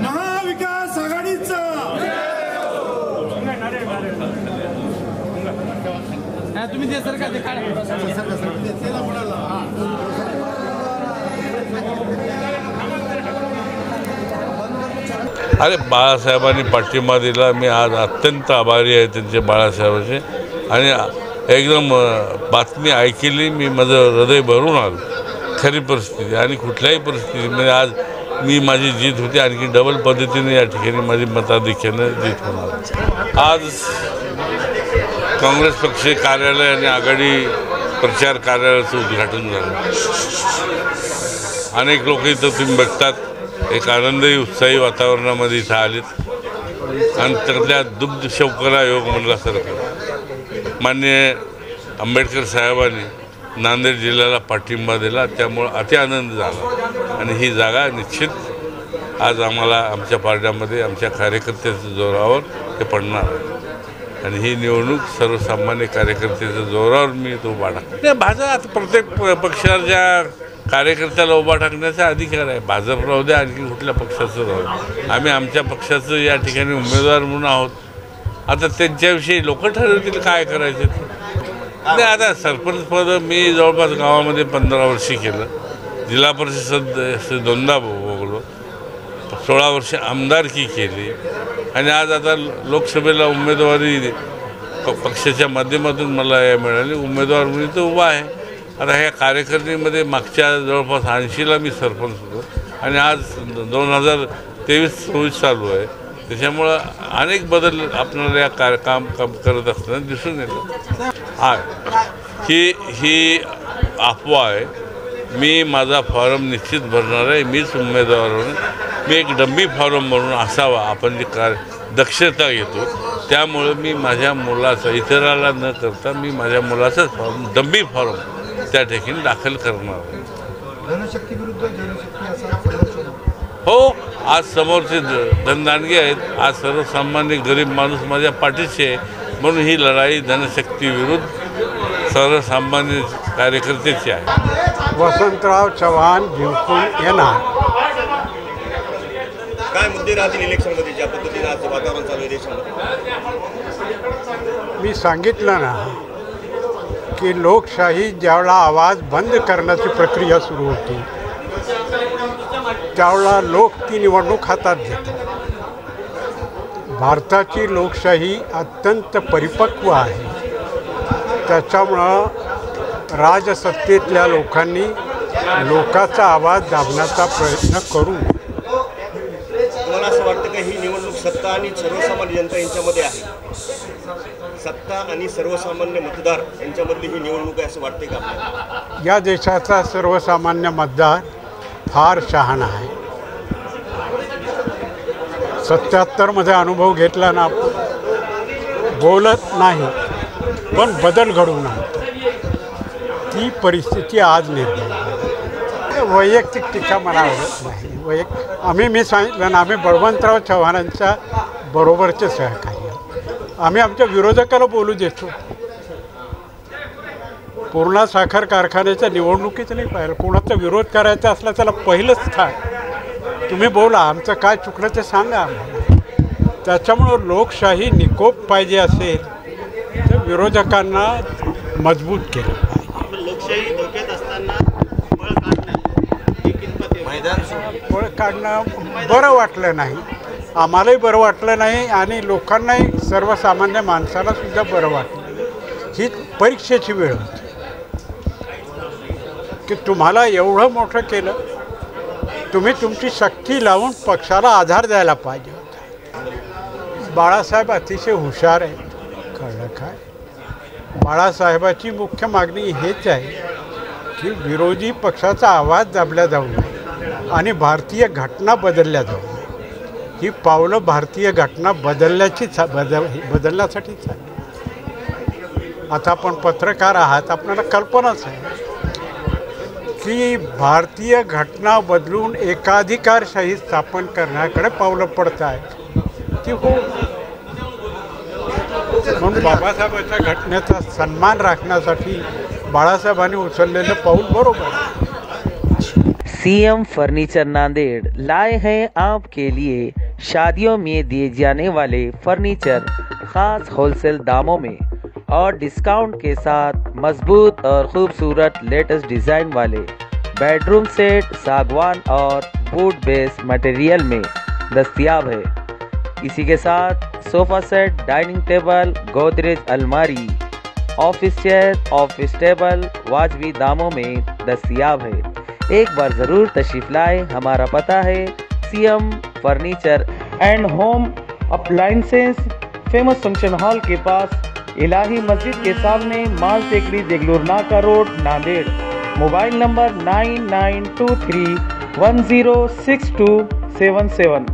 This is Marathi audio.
महाविकास आघाडीचा तुम्ही ते सरकार अरे बाळासाहेबांनी पाठिंबा दिला। मी आज अत्यंत आभारी आहे त्यांचे बाळासाहेबांचे। आणि एकदम बातमी ऐकली, मी माझं हृदय भरून आलं। खरी परिस्थिती आणि कुठल्याही परिस्थितीमध्ये आज मी माझी जीत होती, आणखी डबल पद्धतीने या ठिकाणी माझी मताधिक्यानं जीत होणार। आज काँग्रेस पक्ष कार्यालय आणि आघाडी प्रचार कार्यालयाचं उद्घाटन झालं। अनेक लोक इथं तुम्ही बघतात एक आनंदी उत्साही वातावरणामध्ये इथं आलेत आणि त्यातल्या दुग्ध शौकरा योग म्हणल्यासारखं माननीय आंबेडकर साहेबांनी नांदेड जिल्ह्याला पाठिंबा दिला, त्यामुळे अति आनंद झाला। आणि ही जागा निश्चित आज आम्हाला आमच्या पार्ट्यामध्ये आमच्या कार्यकर्त्याच्या जोरावर ते पडणार आहे आणि ही निवडणूक सर्वसामान्य कार्यकर्त्याच्या जोरावर मी तो उभा टाकतो। भाजप प्रत्येक पक्षाच्या कार्यकर्त्याला उभा टाकण्याचा अधिकार आहे। भाजप राहू द्या आणखी कुठल्या पक्षाचं राहू द्या, आम्ही आमच्या पक्षाचं या ठिकाणी उमेदवार म्हणून आहोत। आता त्यांच्याविषयी लोक ठरवतील काय करायचं ते। आता सरपंच पद मी जवळपास गावामध्ये 15 वर्षी केलं, जिल्हा परिषद दोनदा भोगलो, 16 वर्ष आमदारकी केली आणि आज आता लोकसभेला उमेदवारी पक्षाच्या माध्यमातून मला मिळाली, उमेदवार म्हणून तो उभा आहे। आता ह्या कार्यकारिणीमध्ये मागच्या जवळपास 80ला मी सरपंच होतो आणि आज 2023-24 चालू आहे, त्याच्यामुळं अनेक बदल आपल्याला या काम करत असताना दिसून येतं। ही अफवा आहे। मी माझा फॉर्म निश्चित भरणार आहे, मीच उमेदवार म्हणून। मी एक डम्मी फॉर्म म्हणून असावा, आपण जी दक्षता घेतो त्यामुळे मी माझ्या मुलाचा इतराला न करता मी माझ्या मुलाचाच फॉर्म डम्मी फॉर्म त्या ठिकाणी दाखल करणार आहे। जनशक्ती विरुद्ध जनशक्ती असा हो, आज समोरचे धनदानगे आहेत, आज सर्वसामान्य गरीब माणूस माझ्या पाठीशी आहे, म्हणून ही लढाई जनशक्ती विरुद्ध सर्वसामान्य कार्यकर्त्याची आहे। वसंतराव चव्हाण जिंकून येणार। काय मुद्दे राहतील इलेक्शनमध्ये, ज्या पद्धतीने आज वातावरण चालू आहे देशामध्ये? मी सांगितलं ना की लोकशाही ज्यावेळेला आवाज बंद करण्याची प्रक्रिया सुरू होती त्यावेळेला लोक ती निवडणूक हातात घेतात। भारताची लोकशाही अत्यंत परिपक्व आहे, त्याच्यामुळं राजसत्तेतल्या लोकांनी लोकांचा आवाज दाबण्याचा प्रयत्न करू। तुम्हाला असं वाटतं का ही निवडणूक सत्ता आणि सर्वसामान्य जनता यांच्यामध्ये आहे? सत्ता आणि सर्वसामान्य मतदार यांच्यामधली ही निवडणूक आहे असं वाटते का? या देशाचा सर्वसामान्य मतदार फार शहाणा आहे। 77मध्ये अनुभव घेतला ना, बोलत नाही पण बदल घडवून आणतो। ती परिस्थिती आज निर्माण। वैयक्तिक टीका मला आवडत नाही। मी सांगितलं ना, आम्ही बळवंतराव चव्हाणांच्या बरोबरचे सहकारी आहोत। आम्ही आमच्या विरोधकाला बोलू देतो। पूर्णा साखर कारखान्याच्या निवडणुकीत नाही पाहिलं, कोणाचा विरोध करायचा असला त्याला पहिलंच स्थान तुम्ही बोला, आमचं काय चुकलं ते सांगा आम्हाला। त्याच्यामुळं लोकशाही निकोप पाहिजे असेल तर विरोधकांना मजबूत केलं पाहिजे। लोकशाही धोक्यात असताना पळ काढणं बरं वाटलं नाही, आम्हालाही बरं वाटलं नाही आणि लोकांनाही सर्वसामान्य माणसालासुद्धा बरं वाटलं। ही परीक्षेची वेळ होती की तुम्हाला एवढं मोठं केलं, तुम्ही तुमची शक्ती लावून पक्षाला आधार द्यायला पाहिजे होता। बाळासाहेब अतिशय हुशार आहेत, कळलं काय? बाळासाहेबाची मुख्य मागणी हेच आहे की विरोधी पक्षाचा आवाज दाबला जाऊ नये आणि भारतीय घटना बदलल्या जाऊ नये। ही पावलं भारतीय घटना बदलण्यासाठीच आहे। आता आपण पत्रकार आहात, आपल्याला कल्पनाच आहे की भारतीय घटना बदलून एकाधिकारशाही स्थापन करण्याकडे पावलं पडत आहेत ती हो. म्हणून बाबासाहेबांच्या घटनेचा सन्मान राखण्यासाठी बाळासाहेबांनी उचललेलं पाऊल बरोबर आहे. सीएम फर्नीचर नांदेड़ लाए हैं आपके लिए शादियों में दिए जाने वाले फर्नीचर खास होलसेल दामों में और डिस्काउंट के साथ मजबूत और खूबसूरत लेटेस्ट डिज़ाइन वाले बेडरूम सेट सागवान और वुड बेस मटेरियल में दस्तयाब है। इसी के साथ sofa set, dining table, Godrej अलमारी, ऑफिस चेयर, ऑफिस टेबल वाजबी दामों में दस्तयाब है। एक बार ज़रूर तशरीफ़ लाएं। हमारा पता है CM furniture and home appliances, famous function hall के पास, इलाही मस्जिद के सामने, माल टेकरी, देगलूर नाका रोड, नांदेड़। Mobile number 9923106277।